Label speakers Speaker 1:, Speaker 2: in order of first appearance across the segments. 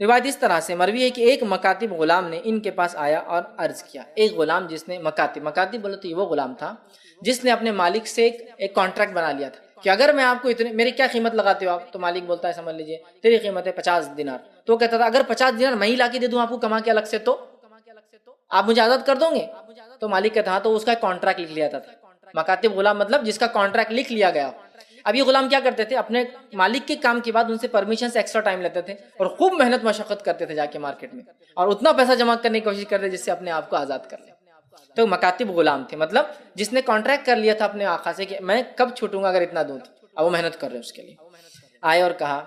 Speaker 1: روایت اس طرح سے مروی ہے کہ ایک مکاتب غلام نے ان کے پاس آیا اور عرض کیا. ایک غلام جس نے مکاتب بولے تو یہ وہ غلام تھا جس نے اپنے مالک سے ایک کانٹریکٹ بنا لیا تھا کہ اگر میں آپ کو اتنے، میری کیا قیمت لگاتے ہو آپ؟ تو مالک بولتا ہے سمجھ لیجیے تیری قیمت ہے 50 دینار. تو کہتا تھا اگر 50 دینار میں ہی لا کے دے دوں آپ کو کما کے الگ سے تو آپ مجھے آزاد کر دو گے؟ تو مالک کہتا ہاں. تو اس کا کانٹریکٹ لکھ لیا تھا. مکاتب غلام مطلب جس کا کانٹریکٹ لکھ لیا گیا. اب یہ غلام کیا کرتے تھے، اپنے مالک کے کام کے بعد ان سے پرمیشن سے ایکسٹرا ٹائم لیتے تھے اور خوب محنت مشقت کرتے تھے جا کے مارکیٹ میں، اور اتنا پیسہ جمع کرنے کی کوشش کرتے جس سے اپنے آپ کو آزاد کر لیں. تو مکاتب غلام تھے، مطلب جس نے کانٹریکٹ کر لیا تھا اپنے آقا سے کہ میں کب چھوٹوں گا اگر اتنا دوں. اب وہ محنت کر رہے ہیں اس کے لیے. آئے اور کہا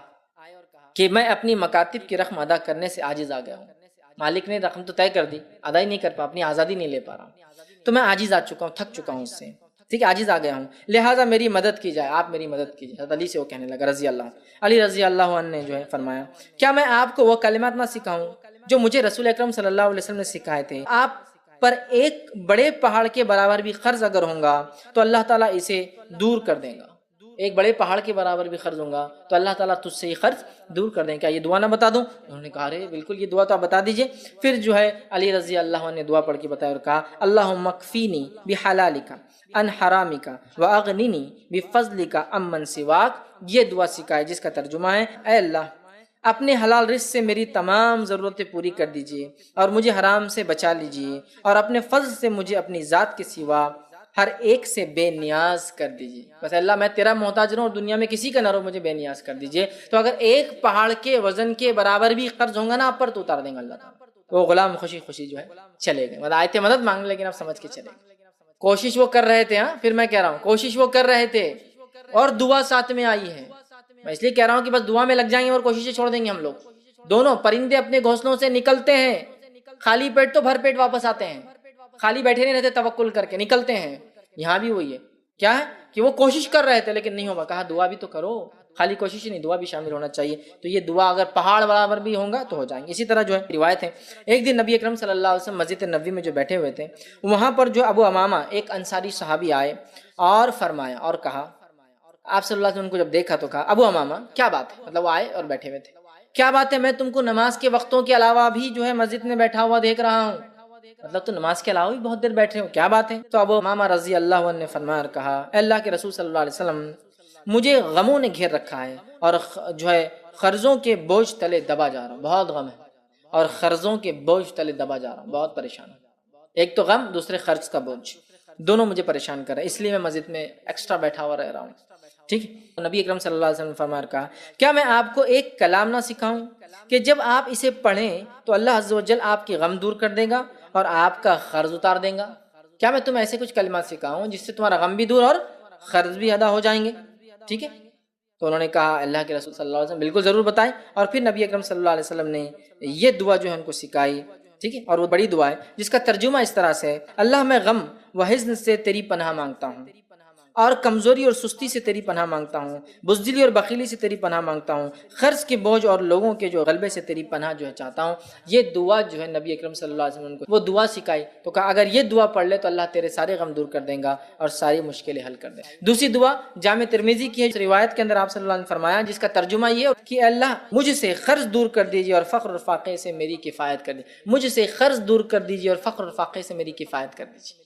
Speaker 1: کہ میں اپنی مکاتب کی رقم ادا کرنے سے عاجز آ گیا ہوں. مالک نے رقم تو طے کر دی، ادا ہی نہیں کر پا، اپنی آزادی نہیں لے پا رہا ہوں، تو میں عاجز آ چکا ہوں، تھک چکا ہوں اس سے، ٹھیک ہے، عاجز آ گیا ہوں، لہٰذا میری مدد کی جائے، آپ میری مدد کیجیے. حضرت علی سے وہ کہنے لگا رضی اللہ. علی رضی اللہ عنہ نے جو ہے فرمایا کیا میں آپ کو وہ کلمات نہ سکھاؤں جو مجھے رسول اکرم صلی اللہ علیہ وسلم نے سکھائے تھے؟ آپ پر ایک بڑے پہاڑ کے برابر بھی قرض اگر ہوں گا تو اللہ تعالیٰ اسے دور کر دے گا. ایک بڑے پہاڑ کے برابر بھی قرض ہوں گا تو اللہ تعالیٰ تجھ سے یہ قرض دور کر دیں. کیا یہ دعا نہ بتا دوں؟ انہوں نے کہا ارے بالکل یہ دعا تو آپ بتا دیجئے. پھر جو ہے علی رضی اللہ عنہ نے دعا پڑھ کے بتایا اور کہا اللہم اکفینی بحلالک عن حرامک واغننی بفضلک عمن سواک. یہ دعا سکھائے جس کا ترجمہ ہے اے اللہ اپنے حلال رزق سے میری تمام ضرورتیں پوری کر دیجئے اور مجھے حرام سے بچا لیجئے، اور اپنے فضل سے مجھے اپنی ذات کے سوا ہر ایک سے بے نیاز کر دیجئے. بس اللہ میں تیرا محتاج رہوں اور دنیا میں کسی کا نہ رہو، مجھے بے نیاز کر دیجئے. تو اگر ایک پہاڑ کے وزن کے برابر بھی قرض ہوں گا نا آپ پر تو اتار دیں گا اللہ تعالیٰ. وہ غلام خوشی خوشی جو ہے چلے گئے. مطلب آئے تھے مدد مانگنے لیکن اب سمجھ کے چلے گئے. کوشش وہ کر رہے تھے، ہاں پھر میں کہہ رہا ہوں کوشش وہ کر رہے تھے اور دعا ساتھ میں آئی ہے. میں اس لیے کہہ رہا ہوں کہ بس دعا میں لگ جائیں گے اور کوششیں چھوڑ دیں گے ہم لوگ. دونوں پرندے اپنے گھونسلوں سے نکلتے ہیں خالی پیٹ تو بھر پیٹ واپس آتے ہیں، خالی بیٹھے نہیں رہتے، توکل کر کے نکلتے ہیں. یہاں بھی وہی ہے، کیا ہے کہ وہ کوشش کر رہے تھے لیکن نہیں ہوگا، کہا دعا بھی تو کرو، خالی کوشش ہی نہیں دعا بھی شامل ہونا چاہیے. تو یہ دعا اگر پہاڑ برابر بھی ہوں گا تو ہو جائیں گے. اسی طرح جو ہے روایت ہے ایک دن نبی اکرم صلی اللہ علیہ وسلم مسجد نبوی میں جو بیٹھے ہوئے تھے وہاں پر جو ابو امامہ ایک انصاری صحابی آئے اور فرمایا اور کہا، آپ صلی اللہ علیہ وسلم کو جب دیکھا تو کہا ابو امامہ کیا بات ہے، مطلب وہ آئے اور بیٹھے ہوئے تھے، کیا بات ہے میں تم کو نماز کے وقتوں کے علاوہ بھی جو ہے مسجد میں بیٹھا ہوا دیکھ رہا ہوں، مطلب تو نماز کے علاوہ بھی بہت دیر بیٹھے ہو، کیا بات ہے؟ تو ابو امامہ رضی اللہ عنہ نے فرمایا اور کہا اے اللہ کے رسول صلی اللہ علیہ وسلم مجھے غموں نے گھیر رکھا ہے اور جو ہے قرضوں کے بوجھ تلے دبا جا رہا ہوں، بہت غم ہے اور قرضوں کے بوجھ تلے دبا جا رہا ہوں، بہت پریشان ہوں. ایک تو غم، دوسرے قرض کا بوجھ، دونوں مجھے پریشان کر رہے ہیں، اس لیے میں مسجد میں ایکسٹرا بیٹھا ہوا رہ رہا ہوں. ٹھیک ہے. نبی اکرم صلی اللہ علیہ وسلم نے فرمایا کہا کیا میں آپ کو ایک کلام نہ سکھاؤں کہ جب آپ اسے پڑھیں تو اللہ عز و جل آپ کی غم دور کر دے گا اور آپ کا قرض اتار دے گا؟ کیا میں تمہیں ایسے کچھ کلمات سکھاؤں جس سے تمہارا غم بھی دور اور قرض بھی ادا ہو جائیں گے؟ ٹھیک ہے. تو انہوں نے کہا اللہ کے رسول صلی اللہ علیہ وسلم بالکل ضرور بتائیں. اور پھر نبی اکرم صلی اللہ علیہ وسلم نے یہ دعا جو ہے ان کو سکھائی. ٹھیک ہے. اور وہ بڑی دعا ہے جس کا ترجمہ اس طرح سے ہے اللہ میں غم و حزن سے تیری پناہ مانگتا ہوں اور کمزوری اور سستی سے تیری پناہ مانگتا ہوں، بزدلی اور بخیلی سے تیری پناہ مانگتا ہوں، قرض کے بوجھ اور لوگوں کے جو غلبے سے تیری پناہ جو ہے چاہتا ہوں. یہ دعا جو ہے نبی اکرم صلی اللہ علیہ وسلم کو وہ دعا سکھائی تو کہا اگر یہ دعا پڑھ لے تو اللہ تیرے سارے غم دور کر دے گا اور ساری مشکلیں حل کر دے گا. دوسری دعا جامع ترمذی کی ہے، روایت کے اندر آپ صلی اللہ علیہ وسلم نے فرمایا جس کا ترجمہ یہ ہے کہ اللہ مجھ سے قرض دور کر دیجیے اور فقر اور فاقے سے میری کفایت کر دیجیے، مجھ سے قرض دور کر دیجیے اور فقر اور فاقے سے میری کفایت کر دیجیے.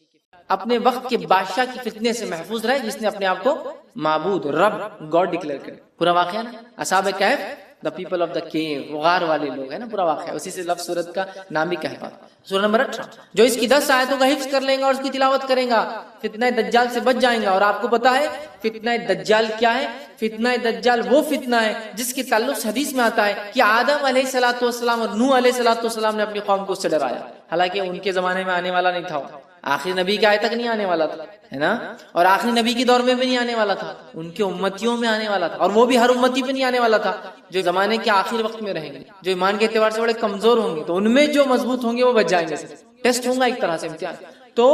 Speaker 1: اپنے وقت کے بادشاہ کی فتنے سے محفوظ رہے جس نے اپنے آپ کو معبود رب گاڈ ڈکلیئر کرے. پورا واقعہ نا اصحاب کہف، دا پیپل آف دا کیو، غار والے لوگ ہیں نا، پورا واقعہ اسی سے لفظ سورت کا نام بھی کہف. سورہ نمبر 18 جو اس کی 10 آیتوں کا حفظ کر لیں گا اور اس کی تلاوت کریں گا فتنہ دجال سے بچ جائیں گا. اور آپ کو پتا ہے فتنہ دجال کیا ہے؟ فتنہ دجال وہ فتنہ ہے جس کے تعلق حدیث میں آتا ہے کہ آدم علیہ الصلوۃ والسلام اور نوح علیہ الصلوۃ والسلام نے اپنی قوم کو اس سے ڈرایا، حالانکہ ان کے زمانے میں آنے والا نہیں تھا، آخری نبی کے آئے تک نہیں آنے والا تھا، ہے نا، اور آخری نبی کے دور میں بھی نہیں آنے والا تھا، ان کے امتیوں میں آنے والا تھا، اور وہ بھی ہر امتی پہ نہیں آنے والا تھا، جو زمانے کے آخر وقت میں رہیں گے، جو ایمان کے اعتبار سے بڑے کمزور ہوں گے تو ان میں جو مضبوط ہوں گے وہ بچ جائیں گے. ٹیسٹ ہوگا ایک طرح سے، امتحان. تو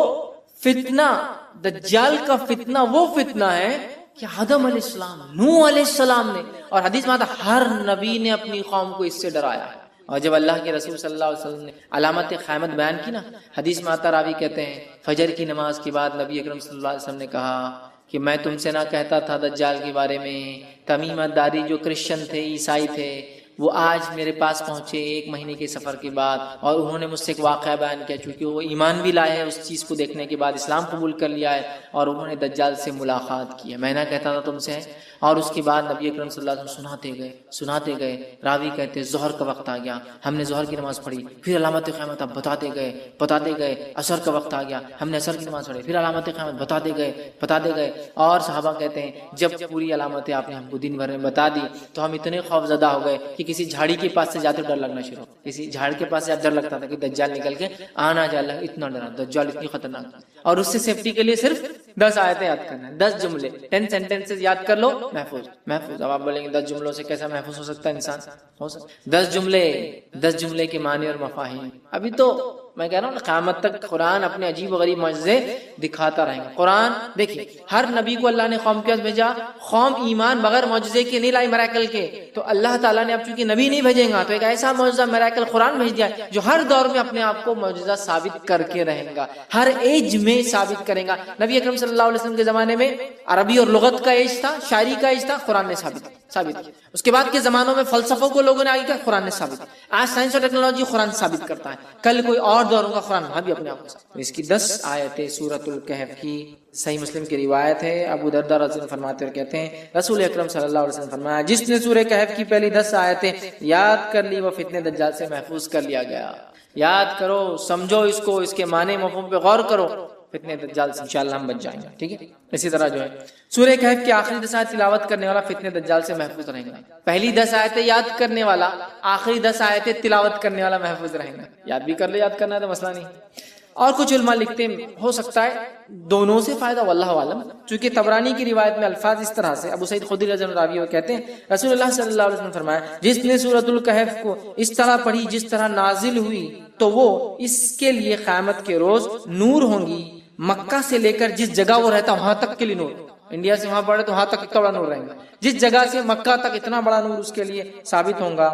Speaker 1: فتنہ دجال کا فتنہ وہ فتنہ ہے کہ آدم علیہ السلام، نوح علیہ السلام نے، اور حدیث میں آتا ہر نبی نے اپنی قوم کو اس سے ڈرایا ہے. اور جب اللہ کے رسول صلی اللہ علیہ وسلم نے علامت قیامت بیان کی نا، حدیث میں آتا راوی کہتے ہیں فجر کی نماز کے بعد نبی اکرم صلی اللہ علیہ وسلم نے کہا کہ میں تم سے نہ کہتا تھا دجال کے بارے میں، تمیمہ داری جو کرسچن تھے، عیسائی تھے، وہ آج میرے پاس پہنچے 1 مہینے کے سفر کے بعد، اور انہوں نے مجھ سے ایک واقعہ بیان کیا، چونکہ وہ ایمان بھی لائے ہیں اس چیز کو دیکھنے کے بعد، اسلام قبول کر لیا ہے، اور انہوں نے دجال سے ملاقات کی ہے، میں نہ کہتا تھا تم سے، اور اس کے بعد نبی اکرم صلی اللہ علیہ وسلم سناتے گئے، راوی کہتے ظہر کا وقت آ گیا، ہم نے ظہر کی نماز پڑھی، پھر علامت قیامت اب بتاتے گئے، عصر کا وقت آ گیا، ہم نے عصر کی نماز پڑھی، پھر علامت قیامت بتاتے گئے، اور صحابہ کہتے ہیں جب پوری علامتیں آپ نے ہم کو دن بھر میں بتا دی تو ہم اتنے خوف زدہ ہو گئے کہ کسی جھاڑی کے پاس سے جاتے ڈر لگنا شروع ہو، کسی جھاڑ کے پاس سے ڈر لگتا تھا کہ دجال نکل کے آنا جائے، اتنا ڈرا، دجال اتنی خطرناک، اور اس سے سیفٹی کے لیے صرف 10 آیتیں یاد کرنا ہے، 10 جملے، 10 سینٹینسز یاد کر لو، محفوظ۔ اب آپ بولیں گے 10 جملوں سے کیسا محفوظ ہو سکتا ہے انسان؟ ہو سکتا 10 جملے کے معنی اور مفاہیم۔ ابھی تو میں کہہ رہا ہوں قیامت تک قرآن اپنے عجیب و غریب معجزے دکھاتا رہے گا۔ قرآن دیکھیے، ہر نبی کو اللہ نے قوم کے پاس بھیجا، قوم ایمان بغیر معجزے کے نہیں لائی، میراکل کے، تو اللہ تعالیٰ نے اب چونکہ نبی نہیں بھیجیں گا تو ایک ایسا معجزہ میراکل قرآن بھیج دیا جو ہر دور میں اپنے آپ کو معجزہ ثابت کر کے رہے گا، ہر ایج میں ثابت کرے گا۔ نبی اکرم صلی اللہ علیہ وسلم کے زمانے میں عربی اور لغت کا ایج تھا، شاعری کا ایج تھا، قرآن نے ثابت کیا۔ اس کے بعد کے زمانوں میں فلسفوں کو لوگوں نے آگے کیا، قرآن نے ثابت کیا۔ آج سائنس اور ٹیکنالوجی قرآن ثابت کرتا ہے، کل کوئی اور دور ہوگا قرآن وہاں بھی اپنے آپ کو۔ اس کی 10 آیتیں سورۃ الکہف کی، صحیح مسلم کی روایت ہے، ابو درداء رضی اللہ عنہ فرماتے ہوئے کہتے ہیں رسول اکرم صلی اللہ علیہ وسلم فرمایا جس نے سورہ کہف کی پہلی 10 آیتیں یاد کر لی وہ فتنہ دجال سے محفوظ کر لیا گیا۔ یاد کرو، سمجھو اس کو، اس کے معنی مفہوم پہ غور کرو، فتنہ دجال سے انشاءاللہ ہم بچ جائیں گے، ٹھیک ہے۔ اسی طرح جو ہے سورہ کہف کی آخری 10 آیت تلاوت کرنے والا فتنہ دجال سے محفوظ رہے گا۔ پہلی 10 آیتیں یاد کرنے والا، آخری 10 آیتیں تلاوت کرنے والا محفوظ رہے گا۔ یاد بھی کر لے، یاد کرنا ہے تو مسئلہ نہیں۔ اور کچھ علماء لکھتے ہیں ہو سکتا ہے دونوں سے فائدہ، واللہ عالم، چونکہ طبرانی کی روایت میں الفاظ اس طرح سے، ابو سعید خدری رضی اللہ عنہ راوی کہتے ہیں رسول اللہ صلی اللہ علیہ وسلم فرمایا جس نے سورۃ الکہف کو اس طرح پڑھی جس طرح نازل ہوئی تو وہ اس کے لیے قیامت کے روز نور ہوں گی، مکہ سے لے کر جس جگہ وہ رہتا وہاں تک کے لیے نور، انڈیا سے وہاں پڑھے تو وہاں تک اتنا بڑا نور رہے گا، جس جگہ سے مکہ تک اتنا بڑا نور اس کے لیے ثابت ہوگا۔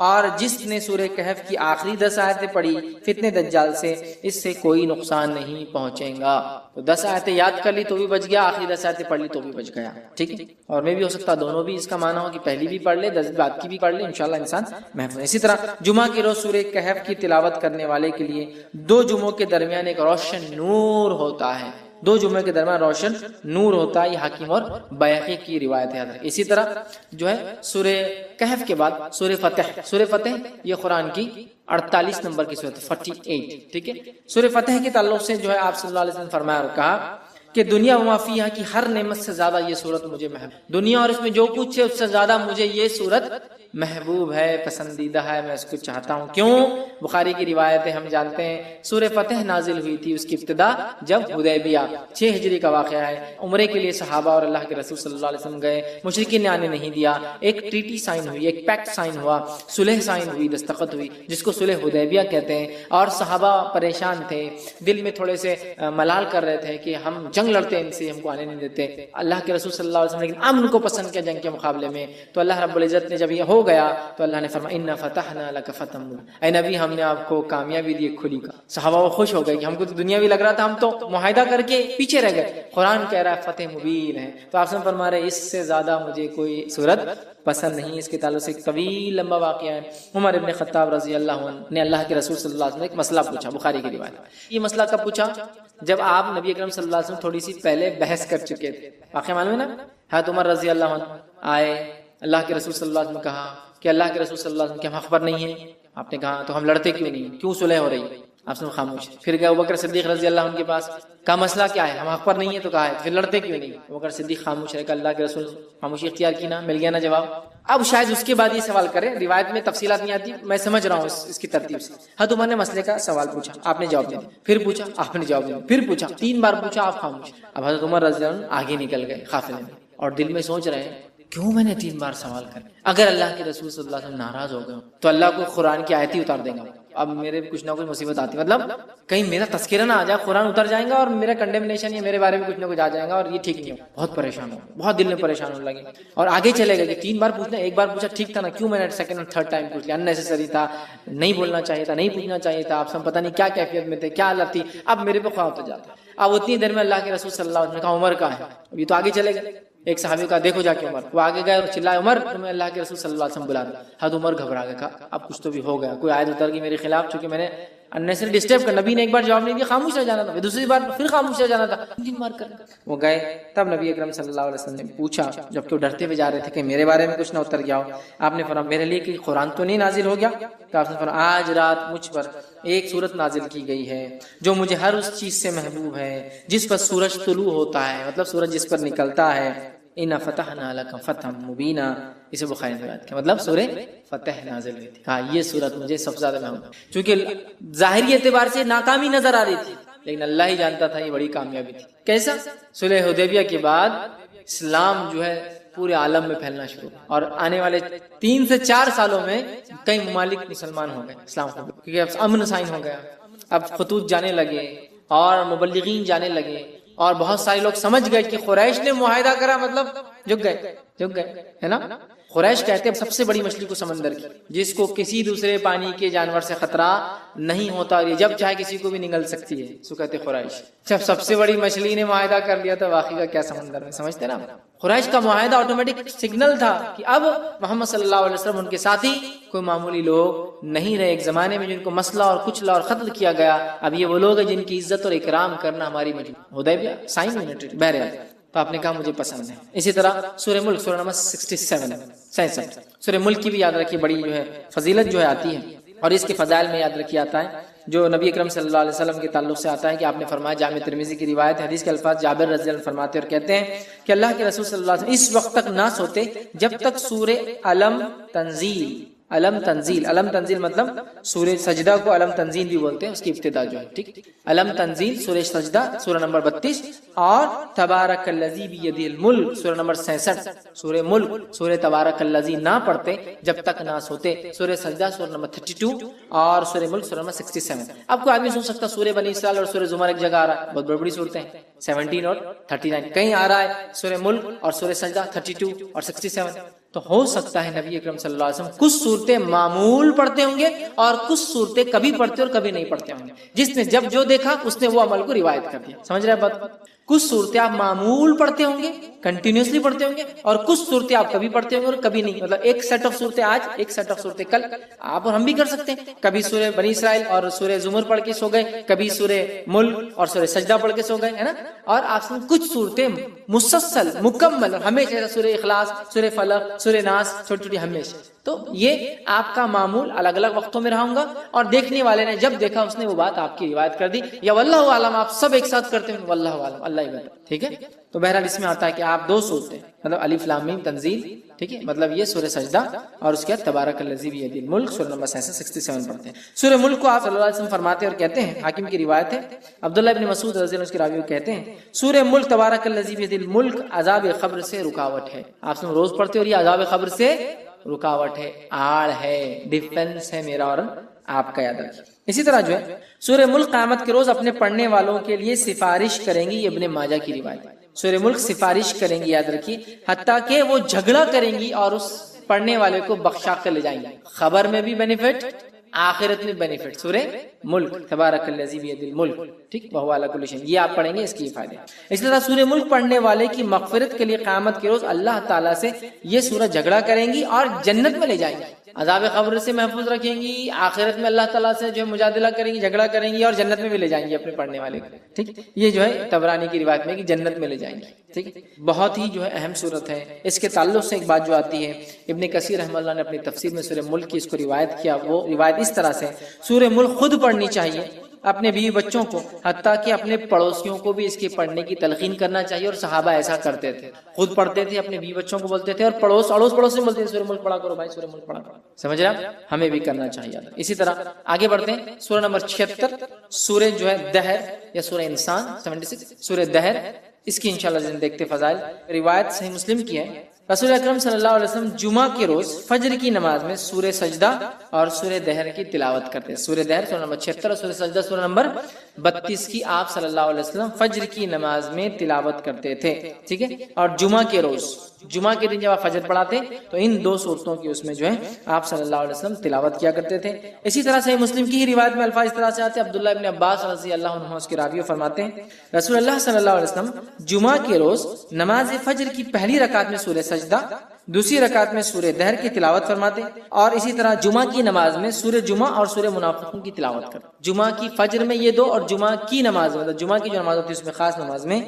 Speaker 1: اور جس نے سورہ کہف کی آخری 10 آیتیں پڑھی فتنہ دجال سے اس سے کوئی نقصان نہیں پہنچے گا۔ تو 10 آیتیں یاد کر لی تو بھی بچ گیا، آخری 10 آیتیں پڑھ لی تو بھی بچ گیا، ٹھیک ہے۔ اور میں بھی ہو سکتا دونوں بھی اس کا معنی ہو کہ پہلی بھی پڑھ لے، 10 بعد کی بھی پڑھ لے، انشاءاللہ انسان محفوظ ہے۔ اسی طرح جمعہ کے روز سورہ کہف کی تلاوت کرنے والے کے لیے 2 جمعوں کے درمیان ایک روشن نور ہوتا ہے، 2 جمعے کے درمیان روشن نور ہوتا ہے، یہ حاکم اور بیہقی کی روایت ہے۔ اسی طرح جو ہے سورہ کہف کے بعد سورہ فتح یہ قرآن کی 48 نمبر کی سورت 48، ٹھیک ہے۔ سورہ فتح کے تعلق سے جو ہے آپ صلی اللہ علیہ وسلم فرمایا اور کہا کہ دنیا وما فیہا کی ہر نعمت سے زیادہ یہ سورت مجھے محبوب، دنیا اور اس میں جو کچھ ہے اس سے زیادہ مجھے یہ سورت محبوب ہے، پسندیدہ ہے، میں اس کو چاہتا ہوں۔ کیوں؟ بخاری کی روایت ہے، ہم جانتے ہیں سورہ فتح نازل ہوئی تھی، اس کی ابتدا جب حدیبیہ 6 ہجری کا واقعہ ہے، عمرے کے لیے صحابہ اور اللہ کے رسول صلی اللہ علیہ وسلم گئے، مشرکین نے آنے نہیں دیا، ایک ٹریٹی سائن ہوئی، ایک پیکٹ سائن ہوا، صلح سائن ہوئی، دستخط ہوئی، جس کو صلح حدیبیہ کہتے ہیں، اور صحابہ پریشان تھے، دل میں تھوڑے سے ملال کر رہے تھے کہ ہم جنگ لڑتے ہیں ان سے، ہم کو آنے نہیں دیتے، اللہ کے رسول صلی اللہ علیہ وسلم لیکن امن کو پسند کیا جنگ کے مقابلے میں، تو اللہ رب العزت نے جب یہ ہو گیا تو اللہ نے فرمایا انا فتحنا لک فتحا مبینا، اے نبی ہم نے آپ کو کامیابی دی کھلی کا۔ صحابہ وہ خوش ہو گئے کہ ہم کو تو دنیاوی لگ رہا تھا، ہم تو معاہدہ کر کے پیچھے رہ گئے، قرآن کہہ رہا ہے فتح مبین ہے، تو آپ سے فرما رہے اس سے زیادہ مجھے کوئی صورت پسند نہیں۔ اس کے تعلق سے ایک طویل لمبا واقعہ ہے، عمر ابن خطاب رضی اللہ عنہ نے اللہ کے رسول صلی اللہ علیہ وسلم نے ایک مسئلہ پوچھا، بخاری کی روایت۔ یہ مسئلہ کب پوچھا؟ جب آپ نبی اکرم صلی اللہ علیہ وسلم تھوڑی سی پہلے بحث کر چکے تھے، واقعہ معلوم ہے نا؟ حضرت عمر رضی اللہ عنہ آئے، اللہ کے رسول صلی اللہ علیہ وسلم نے کہا کہ اللہ کے رسول صلی اللہ علیہ وسلم کے ہم خبر نہیں ہیں، آپ نے کہا تو ہم لڑتے کیوں نہیں، کیوں صلح ہو رہی ہے؟ آپ نے خاموش۔ پھر گئے ابوبکر صدیق رضی اللہ عنہ کے پاس، کہا مسئلہ کیا ہے، ہم حق پر نہیں ہے، تو کہا ہے پھر لڑتے کیوں نہیں؟ ابوبکر صدیق خاموش رہے، کہ اللہ کے رسول خاموشی اختیار کی نا، مل گیا نا جواب۔ اب شاید اس کے بعد یہ سوال کریں، روایت میں تفصیلات نہیں آتی، میں سمجھ رہا ہوں اس کی ترتیب سے۔ حضرت عمر نے مسئلے کا سوال پوچھا، آپ نے جواب دیا، پھر پوچھا، آپ نے جواب دیا، پھر پوچھا، 3 بار پوچھا، آپ خاموش۔ اب حضرت عمر رضی اللہ عنہ آگے نکل گئے قافلے میں، اور دل میں سوچ رہے ہیں کیوں میں نے 3 بار سوال کرے، اگر اللہ کے رسول صلی اللہ علیہ وسلم ناراض ہو گئے تو اللہ کو قرآن کی آیت ہی اتار دیں گا، اب میرے کچھ نہ کچھ مصیبت آتی، مطلب کہیں میرا تذکرہ نہ آ جائے، قرآن اتر جائیں گا اور میرا کنڈیمنیشن یا میرے بارے میں کچھ نہ کچھ آ جائے گا، اور یہ ٹھیک نہیں ہو، بہت پریشان ہو، بہت دل میں پریشان ہونے لگے، اور آگے چلے گئے کہ 3 بار پوچھنا، 1 بار پوچھا ٹھیک تھا نا، کیوں میں نے سیکنڈ اور تھرڈ ٹائم پوچھ لیا، اننیسیسری تھا، نہیں بولنا چاہیے تھا، نہیں پوچھنا چاہیے تھا، آپ سب پتہ نہیں کیا کیفیت میں تھے، کیا حالت تھی، اب میرے پہ خواہ ہوتا جاتا۔ اب اتنی دیر میں اللہ کے رسول صلی اللہ علیہ وسلم نے کہا عمر کا ہے، اب یہ تو آگے چلے گئے، ایک صحابی کا دیکھو جا کے عمر، وہ آگے گئے اور چلائے عمر تمہیں اللہ کے رسول صلی اللہ علیہ وسلم بلا رہے۔ حضرت عمر گھبرا گئے، کہا اب کچھ تو بھی ہو گیا، کوئی آیت اتر گئی میرے خلاف، چونکہ میں نے انیسری ڈسٹرب کر، نبی نے ایک بار جواب نہیں دیا، خاموش رہ جانا تھا، دوسری بار پھر خاموش رہ جانا تھا، مار کر وہ گئے۔ تب نبی اکرم صلی اللہ علیہ وسلم نے پوچھا، جبکہ وہ ڈرتے ہوئے جا رہے تھے کہ میرے بارے میں کچھ نہ اتر گیا ہو، آپ نے فرمایا میرے لیے کہ قرآن تو نہیں نازل ہو گیا؟ تو آپ نے فرمایا آج رات مجھ پر ایک صورت نازل کی گئی ہے جو مجھے ہر اس چیز سے محبوب ہے جس پر سورج طلوع ہوتا ہے، مطلب سورج جس پر نکلتا ہے، اِنَّا فَتَحْنَا لَكَ فَتْحًا مُبِينًا، اسے بخاری نے روایت کیا، مطلب سورہ فتح نازل ہوئی تھی۔ کہا یہ سورت مجھے سب سے زیادہ محبوب ہے، چونکہ ظاہری اعتبار سے ناکامی نظر آ رہی تھی، لیکن اللہ ہی جانتا تھا یہ بڑی کامیابی تھی۔ کیسا؟ صلح حدیبیہ کے بعد اسلام جو ہے پورے عالم میں پھیلنا شروع، اور آنے والے 3 سے 4 سالوں میں کئی ممالک مسلمان ہو گئے، اسلام ہو گئے، کیونکہ اب امن سائن ہو گیا، اب خطوط جانے لگے اور مبلغین جانے لگے، اور بہت سارے لوگ سمجھ گئے کہ قریش نے معاہدہ کرا، مطلب جھک گئے، ہے نا۔ قریش کہتے ہیں سب سے بڑی مچھلی کو سمندر کی، جس کو کسی دوسرے پانی کے جانور سے خطرہ نہیں ہوتا، اور یہ جب چاہے کسی کو بھی نگل سکتی ہے، سو کہتے قریش۔ جب سب سے بڑی مچھلی نے معاہدہ کر لیا تو باقی کا کیا سمندر میں، سمجھتے نا۔ قریش کا معاہدہ آٹومیٹک سگنل تھا کہ اب محمد صلی اللہ علیہ وسلم ان کے ساتھی کوئی معمولی لوگ نہیں رہے۔ ایک زمانے میں جن کو مسئلہ اور کچلا اور قتل کیا گیا، اب یہ وہ لوگ ہیں جن کی عزت اور اکرام کرنا ہماری مجبوری۔ حدیبیہ سائن یونیٹڈ بہرحال، تو آپ نے کہا مجھے پسند ہے۔ اسی طرح سورہ ملک، سورہ نمبر 67 سورہ ملک کی بھی یاد رکھیے، بڑی جو ہے فضیلت جو ہے آتی ہے، اور اس کے فضائل میں یاد رکھی آتا ہے جو نبی اکرم صلی اللہ علیہ وسلم کے تعلق سے آتا ہے کہ آپ نے فرمایا، جامع ترمذی کی روایت، حدیث کے الفاظ جابر رضی اللہ عنہ فرماتے اور کہتے ہیں کہ اللہ کے رسول صلی اللہ علیہ وسلم اس وقت تک نہ سوتے جب تک سورہ علم تنزیل مطلب سورہ سجدہ کو علم تنزیل بھی بولتے ہیں، اس کی ابتدا جو ہے، ٹھیک، علم تنزیل سورہ سجدہ سورہ نمبر 32، اور تبارک الذی بیدہ الملک سورہ نمبر 66، سورہ ملک سورہ تبارک الذی نہ پڑھتے جب تک نہ سوتے، سورہ سجدہ سورہ نمبر 32 اور سورہ ملک سورہ نمبر 67۔ اب کوئی آدمی سوچ سکتا سورہ بنی اسرائیل اور سورہ زمر ایک جگہ آ رہا ہے، بہت بڑی صورتیں ہیں، 17 اور 39 کہیں آ رہا ہے، سورہ ملک اور سورہ سجدہ 32 اور 67۔ تو ہو سکتا ہے نبی اکرم صلی اللہ علیہ وسلم کچھ صورتیں معمول پڑھتے ہوں گے اور کچھ صورتیں کبھی پڑھتے اور کبھی نہیں پڑھتے ہوں گے، جس نے جب جو دیکھا اس نے وہ عمل کو روایت کر دیا، سمجھ رہے بات؟ کچھ صورتیں آپ معمول پڑھتے ہوں گے، کنٹینیوسلی پڑھتے ہوں گے، اور کچھ صورتیں آپ کبھی پڑھتے ہوں گے اور کبھی نہیں، مطلب ایک سیٹ آف صورتیں آج، ایک سیٹ آف صورتیں کل، آپ اور ہم بھی کر سکتے ہیں، کبھی سورہ بنی اسرائیل اور سورہ زمر پڑھ کے سو گئے، کبھی سورہ ملک اور سورہ سجدہ پڑھ کے سو گئے، ہے نا۔ اور آپ سے کچھ صورتیں مسلسل مکمل ہمیشہ، سورہ اخلاص، سورہ فلق، سورہ ناس، چھوٹی چھوٹی ہمیشہ، تو یہ آپ کا معمول الگ الگ وقتوں میں رہا ہوں گا، اور دیکھنے والے نے جب دیکھا اس نے وہ بات آپ کی روایت کر دی، یا واللہ عالم آپ سب ایک ساتھ کرتے ہیں، واللہ عالم اللہ ہی بتا، ٹھیک ہے۔ تو بہرحال اس میں آتا ہے کہ آپ 2 صورتیں، مطلب الف لام میم تنزیل، ٹھیک ہے، مطلب یہ سورہ سجدہ اور اس کے بعد تبارک الذی بیدہ الملک سورہ نمبر 67 پڑھتے ہیں۔ سورہ ملک کو آپ صلی اللہ علیہ وسلم فرماتے اور کہتے ہیں، حاکم کی روایت ہے، عبداللہ ابن مسعود رضی اللہ عنہ کے راوی کہتے ہیں سورہ ملک تبارک الذی بیدہ الملک عذاب قبر سے رکاوٹ ہے، آپ سے روز پڑھتے اور یہ عذاب قبر سے رکاوٹ ہے، آڑ ہے، ڈیفنس ہے میرا اور آپ کا، یاد رکھیے۔ اسی طرح جو ہے سورہ ملک قیامت کے روز اپنے پڑھنے والوں کے لیے سفارش کریں گی، یہ ابن ماجہ کی روایت ہے، سورہ ملک سفارش کریں گی، یاد رکھیے، حتیٰ کہ وہ جھگڑا کریں گی اور اس پڑھنے والے کو بخشا کر لے جائیں گے، خبر میں بھی بینیفٹ، آخرت میں بینیفٹ، سورہ ملک تبارک الذی بیدہ الملک، ٹھیک، وہو علی کل شیء، یہ آپ پڑھیں گے، اس کی فائدے۔ اس طرح سورہ ملک پڑھنے والے کی مغفرت کے لیے قیامت کے روز اللہ تعالیٰ سے یہ سورہ جھگڑا کریں گی اور جنت میں لے جائیں گی، عذاب قبر سے محفوظ رکھیں گی، آخرت میں اللہ تعالیٰ سے جو ہے مجادلہ کریں گی، جھگڑا کریں گی، اور جنت میں بھی لے جائیں گی اپنے پڑھنے والے کو، ٹھیک۔ یہ جو ہے طبرانی کی روایت میں کہ جنت میں لے جائیں گی، ٹھیک۔ بہت ہی جو ہے اہم صورت ہے۔ اس کے تعلق سے ایک بات جو آتی ہے، ابن کثیر رحمہ اللہ نے اپنی تفسیر میں سورہ ملک کی اس کو روایت کیا، وہ روایت اس طرح سے، سورہ ملک خود پڑھنی چاہیے اپنے بیوی بچوں کو، حتیٰ کہ اپنے پڑوسیوں کو بھی اس کے پڑھنے کی تلقین کرنا چاہیے، اور صحابہ ایسا کرتے تھے، خود پڑھتے تھے، اپنے بیوی بچوں کو بولتے تھے، اور اڑوس پڑوس میں بولتے تھے سورہ ملک پڑھا کرو بھائی، سورہ ملک پڑھا کرو، سمجھ رہے ہیں؟ ہمیں بھی کرنا چاہیے۔ اسی طرح آگے بڑھتے ہیں، سورہ نمبر 76 سورہ جو ہے دہر یا سورہ انسان 76 سورہ دہر، اس کی انشاءاللہ دیکھتے فضائل۔ روایت صحیح مسلم کی ہے، رسول اکرم صلی اللہ علیہ وسلم جمعہ کے روز فجر کی نماز میں سورہ سجدہ اور سورہ دہر کی تلاوت کرتے ہیں، سورہ دہر سورہ نمبر 76 اور سورہ سجدہ سورہ نمبر 32 کی آپ صلی اللہ علیہ وسلم فجر کی نماز میں تلاوت کرتے تھے، ٹھیک ہے، اور جمعہ کے روز جمعہ کے دن جب آپ فجر پڑھاتے تو ان 2 صورتوں کی اس میں جو ہے آپ صلی اللہ علیہ وسلم تلاوت کیا کرتے تھے۔ اسی طرح سے مسلم کی ہی روایت میں الفاظ اس طرح سے آتے ہیں، عبداللہ ابن عباس رضی اللہ عنہ اس کے راوی فرماتے ہیں رسول اللہ صلی اللہ علیہ وسلم جمعہ کے روز نماز فجر کی پہلی رکعت میں سورہ سجدہ، دوسری رکعت میں سورہ دہر کی تلاوت فرماتے، اور اسی طرح جمعہ کی نماز میں سورہ جمعہ اور سورہ منافقون کی تلاوت کرتے۔ جمعہ کی فجر میں یہ 2 اور جمعہ کی نماز مطلب جمعہ کی جو نماز ہوتی ہے اس میں خاص نماز میں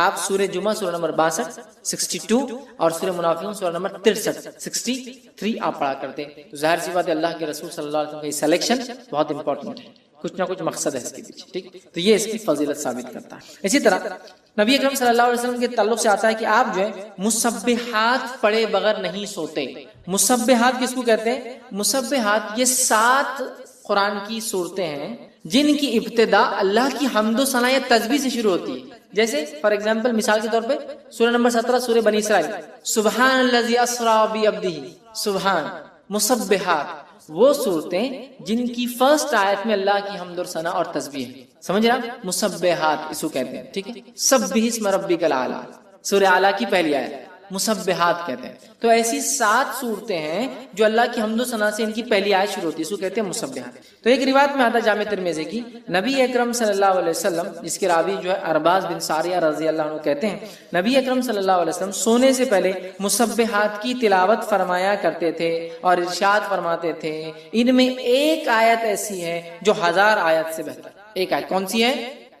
Speaker 1: آپ سورہ جمعہ سورہ نمبر 62 62 اور سورہ منافقون سورہ نمبر 63 63 آپ پڑھا کرتے۔ تو ظاہر سی بات ہے اللہ کے رسول صلی اللہ علیہ وسلم کا یہ سلیکشن بہت امپورٹنٹ ہے، کچھ نہ کچھ مقصد ہے اس کے پیچھے، ٹھیک؟ تو یہ اس کی فضیلت ثابت کرتا ہے۔ اسی طرح نبی اکرم صلی اللہ علیہ وسلم کے تعلق سے آتا ہے کہ آپ جو ہے مسبحات پڑھے بغیر نہیں سوتے۔ مسبحات کس کو کہتے ہیں؟ مسبحات یہ 7 قرآن کی صورتیں ہیں جن کی ابتدا اللہ کی حمد و ثنا یا تسبیح سے شروع ہوتی ہے۔ جیسے فار ایگزامپل مثال کے طور پہ سورہ نمبر 17 سورہ بنی اسرائیل، سبحان الذی اسری بعبدہ، سبحان مسبحات وہ صورتیں جن کی فرسٹ آیت میں اللہ کی حمد و ثنا اور تسبیح ہے، سمجھ رہے ہیں؟ مسبحات اس کو کہتے ہیں، ٹھیک ہے؟ سبح اسم ربک الاعلی، سورہ اعلیٰ کی پہلی آیت مسبحات کہتے ہیں۔ تو ایسی 7 صورتیں ہیں جو اللہ کی حمد و ثنا سے ان کی پہلی آیت شروع ہوتی ہے، اس کو کہتے ہیں مسبحات۔ تو ایک روایت میں آتا ہے جامع ترمذی کی، نبی اکرم صلی اللہ علیہ وسلم جس کے راوی جو ہے ارباز بن ساریہ رضی اللہ عنہ کہتے ہیں نبی اکرم صلی اللہ علیہ وسلم سونے سے پہلے مسبحات کی تلاوت فرمایا کرتے تھے اور ارشاد فرماتے تھے ان میں ایک آیت ایسی ہے جو 1000 آیت سے بہتر۔ ایک آیت کون سی ہے؟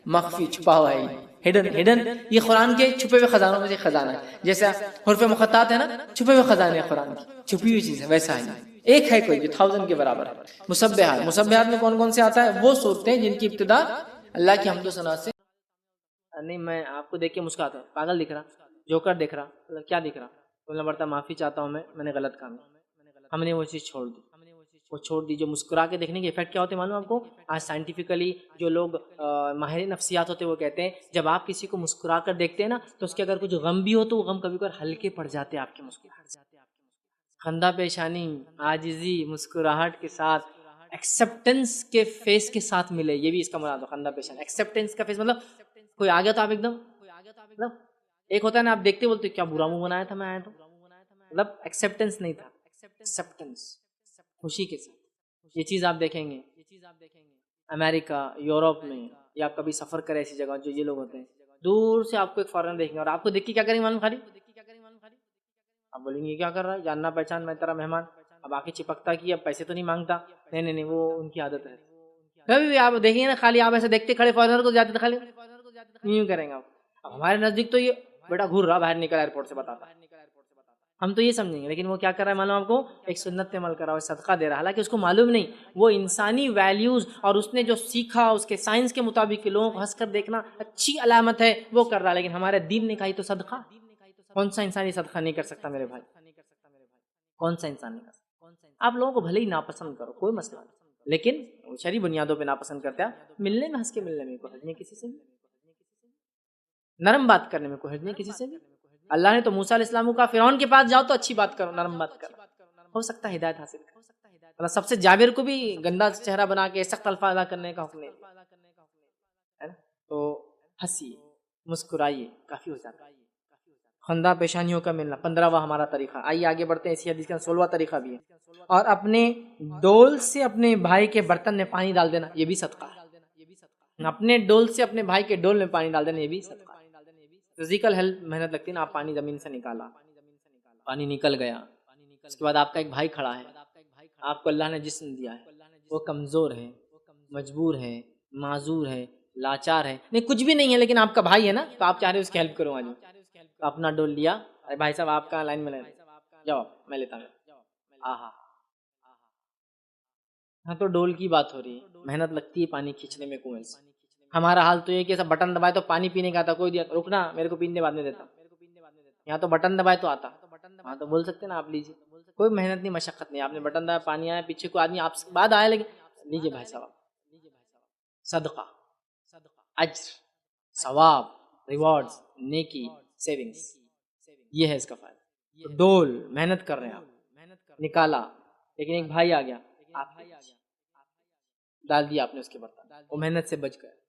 Speaker 1: مخفی، چھپا ہوا ہے، ہڈن۔ یہ قرآن کے چھپے ہوئے خزانوں میں سے خزانہ ہے، جیسے حروف مقطعات ہے نا، چھپے ہوئے خزانے ہیں قرآن کی، چھپی ہوئی چیز ہے، ویسا ہے۔ ایک ہے کوئی جو 1000 کے برابر ہے۔ مسبحات میں کون کون سے آتا ہے؟ وہ صورتیں جن کی ابتدا اللہ کی حمد و ثنا سے۔ نہیں میں آپ کو دیکھ کے مسکراتا ہوں، پاگل دکھ رہا، جوکر دکھ رہا، مطلب کیا دکھ رہا؟ بولنا پڑتا معافی چاہتا ہوں میں نے غلط کام کیا، ہم نے وہ چیز چھوڑ دی، وہ چھوڑ دی۔ جو مسکرا کے دیکھنے کے افیکٹ کیا ہوتے ہیں معلوم آپ کو؟ آج سائنٹیفکلی جو لوگ ماہر نفسیات ہوتے ہیں وہ کہتے ہیں جب آپ کسی کو مسکرا کر دیکھتے ہیں نا تو اس کے اگر کچھ غم بھی ہو تو وہ غم کبھی کبھی ہلکے پڑ جاتے ہیں آپ کے مسکراہٹ سے۔ خندہ پیشانی، عاجزی، مسکراہٹ کے ساتھ ایکسیپٹنس کے فیس کے ساتھ ملے، یہ بھی اس کا مراد ہے خندہ پیشانی۔ ایکسیپٹنس کا فیس مطلب کوئی آ گیا تو آپ ایک دم مطلب ایک ہوتا ہے نا آپ دیکھتے بولتے کیا برا منہ بنایا تھا میں آیا تو، مطلب ایکسیپٹنس نہیں تھا، ایکسیپٹنس خوشی کے ساتھ۔ یہ چیز آپ دیکھیں گے امریکہ، یورپ میں، یا آپ کبھی سفر کریں ایسی جگہ جو یہ لوگ ہوتے ہیں، دور سے آپ کو ایک فارنر دیکھیں گے اور آپ کو دیکھ کے کیا کریں گے معلوم؟ خالی آپ بولیں گے کیا کر رہا ہے، جاننا پہچان میں تیرا مہمان، اب آ کے چپکتا کی اب پیسے تو نہیں مانگتا، نہیں وہ ان کی عادت ہے۔ کبھی بھی آپ دیکھیں گے نا خالی آپ ایسے دیکھتے کھڑے فارنر کو جاتے خالی یوں کریں گے آپ۔ اب ہمارے نزدیک تو یہ بیٹا گھور رہا باہر نکل ایئرپورٹ سے بتاتا، ہم تو یہ سمجھیں گے، لیکن وہ کیا کر رہا ہے معلوم آپ کو؟ ایک سنت پہ عمل کر رہا ہے، صدقہ دے رہا ہے، حالانکہ اس کو معلوم نہیں وہ انسانی ویلیوز اور اس نے جو سیکھا اس کے سائنس کے مطابق لوگوں کو ہنس کر دیکھنا اچھی علامت ہے وہ کر رہا ہے، لیکن ہمارے دین نے کہا تو صدقہ، کون سا انسان یہ صدقہ نہیں کر سکتا میرے بھائی؟ کون سا انسان نہیں کر سکتا؟ آپ لوگوں کو بھلے ہی ناپسند کرو کوئی مسئلہ نہیں، لیکن شرعی بنیادوں پہ ناپسند کرتے ہیں، ملنے میں ہنس کے ملنے میں کوئی حرج نہیں کسی سے، نرم بات کرنے میں کوئی حرج نہیں کسی سے بھی۔ اللہ نے تو موسیٰ علیہ السلام کا فرعون کے پاس جاؤ تو اچھی بات کرو، نرم بات کرو، ہو سکتا ہے ہدایت حاصل کرو۔ اللہ سب سے جابر کو بھی گندا چہرہ بنا کے سخت الفاظ ادا کرنے کا حکم نہیں ہے نا، تو ہنسیے مسکرائیے کافی ہو جاتا ہے۔ خندہ پیشانیوں کا ملنا 15واں ہمارا طریقہ۔ آئیے آگے بڑھتے ہیں، اسی حدیث کا 16واں طریقہ بھی ہے، اور اپنے ڈول سے اپنے بھائی کے برتن میں پانی ڈال دینا، یہ بھی صدقہ ہے۔ اپنے ڈول سے اپنے بھائی کے ڈول میں پانی ڈال دینا، یہ بھی صدقہ ہے۔ فزیکل ہیلپ محنت لگتی ہے نا، آپ پانی زمین سے نکالا، پانی نکل گیا، اس کے بعد آپ کا ایک بھائی کھڑا ہے، آپ کو اللہ نے جسم دیا ہے، وہ کمزور ہے، مجبور ہے، معذور ہے، لاچار ہے، نہیں کچھ بھی نہیں ہے لیکن آپ کا بھائی ہے نا، تو آپ چاہ رہے ہیں اس کی ہیلپ کروں، آج اپنا ڈول لیا، ارے بھائی صاحب آپ کا لائن میں جاؤ میں لیتا ہوں، ہاں تو ڈول کی بات ہو رہی ہے، محنت لگتی ہے پانی کھینچنے میں کنویں سے۔ ہمارا حال تو یہ کہ ایسا بٹن دبائے تو پانی پینے کا آتا، کوئی دیا رکنا میرے کو پینے بعد میں دیتا، یہاں تو بٹن دبائے تو آتا، ہاں تو بول سکتے نا آپ لیجیے، کوئی محنت نہیں مشقت نہیں، آپ نے بٹن دبایا پانی آیا، پیچھے کوئی آدمی آپ سے بعد آیا لیکن لیجیے بھائی صاحب، صدقہ، اجر، ثواب، ریوارڈز، نیکی، سیونگز، یہ ہے اس کا فائدہ۔ تو ڈول محنت کر رہے ہیں آپ، نکالا، لیکن ایک بھائی آ گیا، آپ ڈال دیا آپ نے اس کے برتن، وہ محنت سے بچ گئے،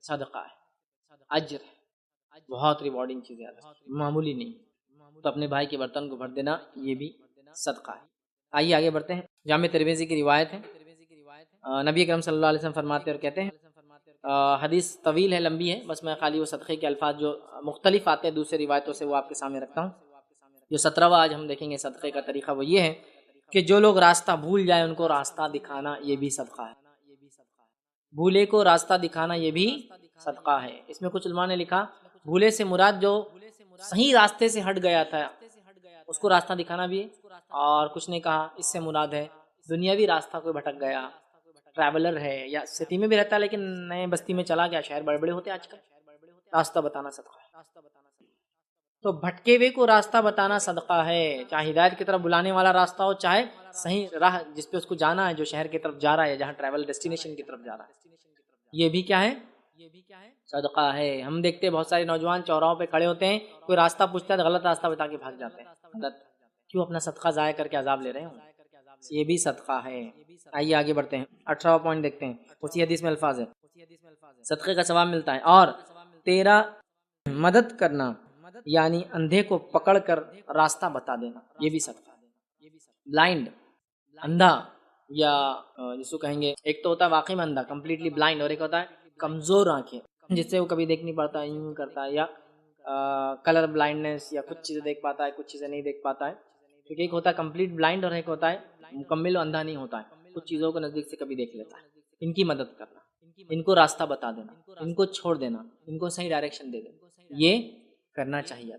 Speaker 1: صدقہ ہے، اجر ہے، بہت ریوارڈنگ چیزیں، معمولی نہیں۔ تو اپنے بھائی کے برتن کو بھر دینا یہ بھی صدقہ ہے۔ آئیے آگے بڑھتے ہیں۔ جامع ترمذی کی روایت ہے، نبی اکرم صلی اللہ علیہ وسلم فرماتے اور کہتے ہیں، حدیث طویل ہے، لمبی ہے، بس میں خالی وہ صدقے کے الفاظ جو مختلف آتے ہیں دوسرے روایتوں سے وہ آپ کے سامنے رکھتا ہوں۔ جو 17واں آج ہم دیکھیں گے صدقے کا طریقہ وہ یہ ہے کہ جو لوگ راستہ بھول جائیں ان کو راستہ دکھانا یہ بھی صدقہ ہے۔ بھولے کو راستہ دکھانا یہ بھی صدقہ ہے۔ اس میں کچھ علماء نے لکھا بھولے سے مراد جو صحیح راستے سے ہٹ گیا تھا اس کو راستہ دکھانا بھی ہے، اور کچھ نے کہا اس سے مراد ہے دنیاوی راستہ کوئی بھٹک گیا، ٹریولر ہے یا سٹی میں بھی رہتا ہے لیکن نئے بستی میں چلا گیا، شہر بڑے بڑے ہوتے ہیں آج کل، راستہ بتانا صدقہ ہے۔ تو بھٹکے ہوئے کو راستہ بتانا صدقہ ہے، چاہے ہدایت کی طرف بلانے والا راستہ ہو، چاہے صحیح راہ جس پہ اس کو جانا ہے، جو شہر کی طرف جا رہا ہے، جہاں ٹریول ڈیسٹینیشن کی طرف جا رہا ہے، یہ بھی کیا ہے؟ صدقہ ہے۔ ہم دیکھتے ہیں بہت سارے نوجوان چوراہوں پہ کھڑے ہوتے ہیں، کوئی راستہ پوچھتا ہے تو غلط راستہ بتا کے بھاگ جاتے ہیں، غلط، کیوں اپنا صدقہ ضائع کر کے عذاب لے رہے ہوں، یہ بھی صدقہ ہے۔ آئیے آگے بڑھتے ہیں، 18واں پوائنٹ دیکھتے ہیں، اسی حدیث میں الفاظ ہے، صدقے کا ثواب ملتا ہے، اور تیرا مدد کرنا یعنی اندھے کو پکڑ کر راستہ بتا دینا یہ بھی صدقہ ہے۔ بلائنڈ، اندھا، یا جس کو کہیں گے ایک تو ہوتا ہے واقعی میں اندھا کمپلیٹلی بلائنڈ، اور ایک ہوتا ہے کمزور آنکھیں جس سے وہ کبھی دیکھ نہیں پاتا، یوں کرتا ہے، یا کلر بلائنڈنس، یا کچھ چیزیں دیکھ پاتا ہے کچھ چیزیں نہیں دیکھ پاتا ہے، کیونکہ ایک ہوتا ہے کمپلیٹ بلائنڈ اور ایک ہوتا ہے مکمل اندھا نہیں ہوتا ہے، کچھ چیزوں کو نزدیک سے کبھی دیکھ لیتا ہے۔ ان کی مدد کرنا، ان کو راستہ بتا دینا، ان کو چھوڑ دینا، ان کو صحیح ڈائریکشن دے دینا، یہ کرنا چاہیے۔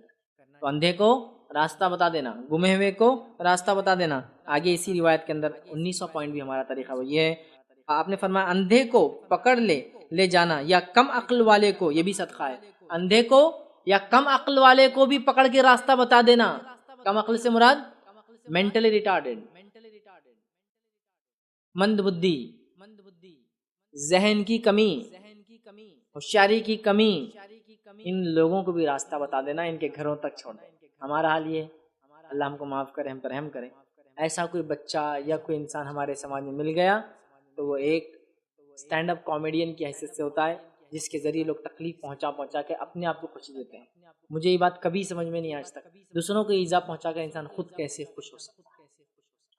Speaker 1: تو اندھے کو راستہ بتا دینا، گمے ہوئے کو راستہ بتا دینا۔ آگے اسی روایت کے اندر 19واں پوائنٹ بھی ہمارا طریقہ وہ یہ ہے، آپ نے فرمایا اندھے کو پکڑ لے جانا یا کم عقل والے کو، یہ بھی صدقہ ہے، اندھے کو یا کم عقل والے کو بھی پکڑ کے راستہ بتا دینا۔ کم عقل سے مراد مینٹلی ریٹارڈڈ، مند بدھی، ذہن کی کمی، ہوشیاری کی کمی، ان لوگوں کو بھی راستہ بتا دینا، ان کے گھروں تک چھوڑ دینا۔ ہمارا حال یہ، اللہ ہم کو معاف کرے، ہم پر رحم کرے، ایسا کوئی بچہ یا کوئی انسان ہمارے سماج میں مل گیا تو وہ ایک اسٹینڈ اپ کامیڈین کی حیثیت سے ہوتا ہے، جس کے ذریعے لوگ تکلیف پہنچا کے اپنے آپ کو خوشی دیتے ہیں۔ مجھے یہ بات کبھی سمجھ میں نہیں آج تک، دوسروں کو ایذا پہنچا کر انسان خود کیسے خوش ہو سکتا ہے۔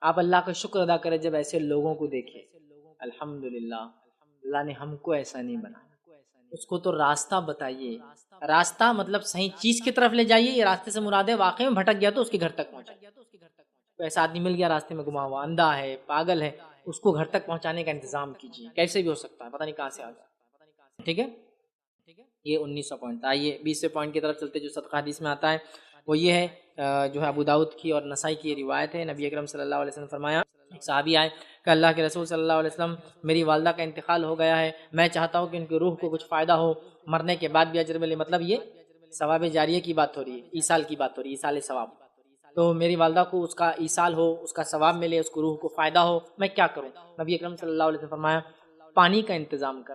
Speaker 1: آپ اللہ کا شکر ادا کریں جب ایسے لوگوں کو دیکھیں، الحمدللہ اللہ نے ہم کو ایسا نہیں بنایا۔ اس کو تو راستہ بتائیے، راستہ مطلب صحیح چیز کی طرف لے جائیے، یہ راستے سے مراد ہے واقعی میں بھٹک گیا تو اس کے گھر تک پہنچائیے۔ تو ایسا آدمی مل گیا راستے میں گما ہوا، اندھا ہے، پاگل ہے، اس کو گھر تک پہنچانے کا انتظام کیجیے، کیسے بھی ہو سکتا ہے، پتہ نہیں کہاں سے آ جائے، ٹھیک ہے۔ یہ 19واں پوائنٹ۔ آئیے 20ویں پوائنٹ کی طرف چلتے، جو صدقہ حدیث میں آتا ہے وہ یہ ہے، جو ہے ابو داؤد کی اور نسائی کی روایت ہے، نبی اکرم صلی اللہ علیہ وسلم فرمایا، ایک صحابی آئے کہ اللہ کے رسول صلی اللہ علیہ وسلم میری والدہ کا انتقال ہو گیا ہے، میں چاہتا ہوں کہ ان کی روح کو کچھ فائدہ ہو، مرنے کے بعد بھی اجر ملے، مطلب یہ ثواب جاریہ کی بات ہو رہی ہے، ایصال کی بات ہو رہی ہے، ایصال ثواب، تو میری والدہ کو اس کا ایصال ہو، اس کا ثواب ملے، اس کو روح کو فائدہ ہو، میں کیا کروں؟ نبی اکرم صلی اللہ علیہ وسلم فرمایا پانی کا انتظام کر،